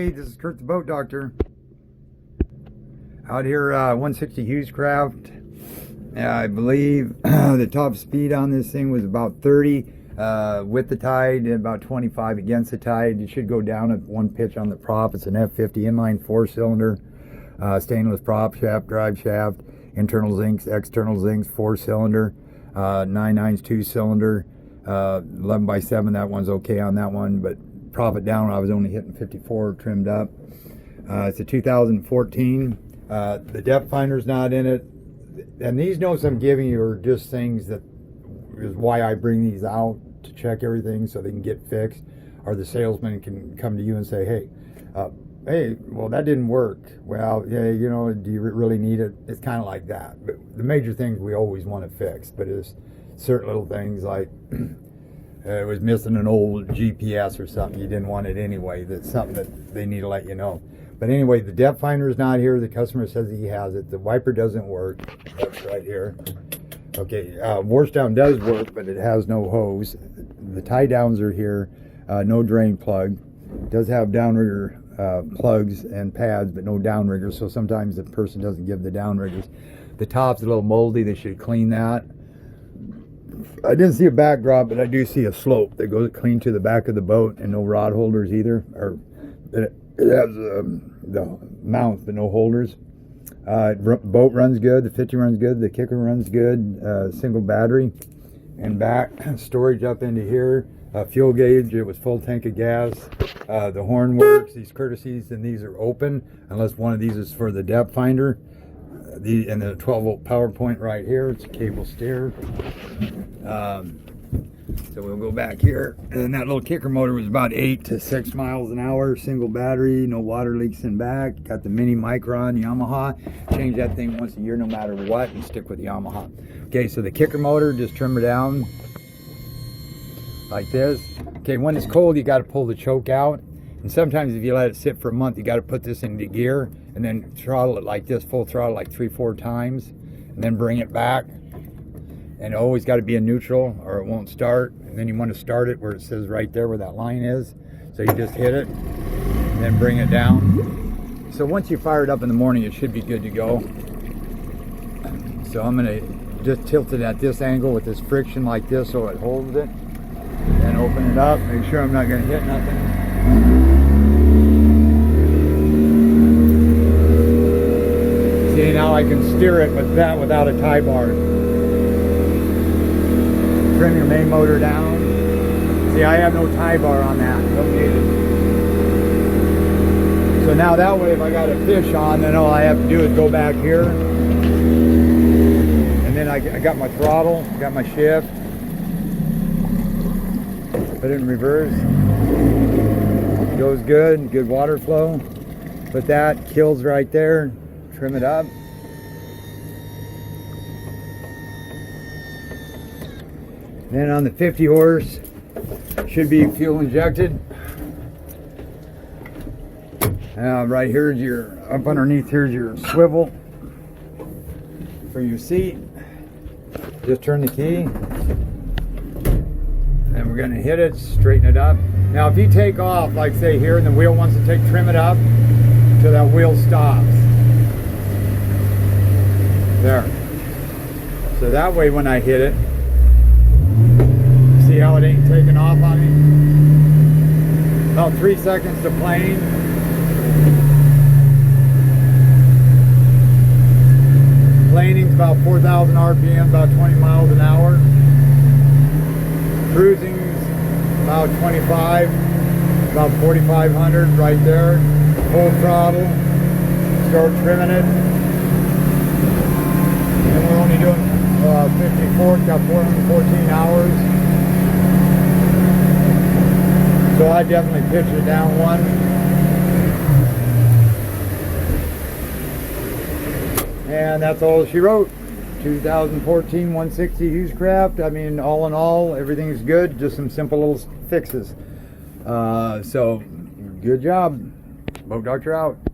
everybody. This is Kurt the Boat Doctor. Out here, 160 hewescraft. I believe the top speed on this thing was about 30 with the tide and about 25 against the tide. It should go down at one pitch on the prop. It's an F50 inline 4-cylinder, stainless prop shaft, drive shaft, internal zincs, external zincs, 4-cylinder, 9/9 2-cylinder, 11x7. That one's okay on that one, but profit down. I was only hitting 54 trimmed up. It's a 2014. The depth finder's not in it, and these notes I'm giving you are just things that is why I bring these out, to check everything so they can get fixed, or the salesman can come to you and say, hey, well, that didn't work. Well, yeah, you know, do you really need it? It's kind of like that. But the major things we always want to fix, but it's certain little things like it was missing an old GPS or something. You didn't want it anyway. That's something that they need to let you know. But anyway, the depth finder is not here. The customer says he has it. The wiper doesn't work. That's right here. Okay, wash down does work, but it has no hose. The tie downs are here. No drain plug. It does have downrigger plugs and pads, but no downriggers. So sometimes the person doesn't give the downriggers. The top's a little moldy. They should clean that. I didn't see a backdrop, but I do see a slope that goes clean to the back of the boat, and no rod holders either. Or it has the mount, but no holders. Boat runs good. The 50 runs good. The kicker runs good. Single battery, and back storage up into here. Fuel gauge. It was full tank of gas. The horn works. These courtesies and these are open unless one of these is for the depth finder. And the 12-volt power point right here. It's a cable steer. So we'll go back here, and that little kicker motor was about 8 to 6 miles an hour. Single battery, no water leaks in back. Got the mini Micron Yamaha. Change that thing once a year, no matter what, and stick with Yamaha. Okay, so the kicker motor, just trim her down like this. Okay, when it's cold, you got to pull the choke out. And sometimes if you let it sit for a month, you got to put this into gear and then throttle it like this, full throttle like 3-4 times, and then bring it back. And it always got to be in neutral or it won't start. And then you want to start it where it says right there where that line is. So you just hit it and then bring it down. So once you fire it up in the morning, it should be good to go. So I'm going to just tilt it at this angle with this friction like this so it holds it. And open it up, make sure I'm not going to hit nothing. See, now I can steer it with that without a tie bar. Trim your main motor down. See, I have no tie bar on that. Don't need it. So now that way, if I got a fish on, then all I have to do is go back here. And then I got my throttle, got my shift. Put it in reverse. Goes good, good water flow. Put that, kills right there. Trim it up. Then on the 50 horse, should be fuel injected. Right here's your, up underneath here's your swivel for your seat. Just turn the key. And we're going to hit it, straighten it up. Now if you take off, like say here, and the wheel wants to trim it up till that wheel stops. There. So that way when I hit it, see how it ain't taking off on me? About 3 seconds to plane. Planing's about 4,000 RPM, about 20 miles an hour. Cruising's about 25, about 4,500 right there. Full throttle. Start trimming it. And we're only doing 54, got 414 hours. So I definitely pitch it down one. And that's all she wrote. 2014 160 hewescraft. I mean, all in all, everything's good. Just some simple little fixes. So, good job. Boat Doctor out.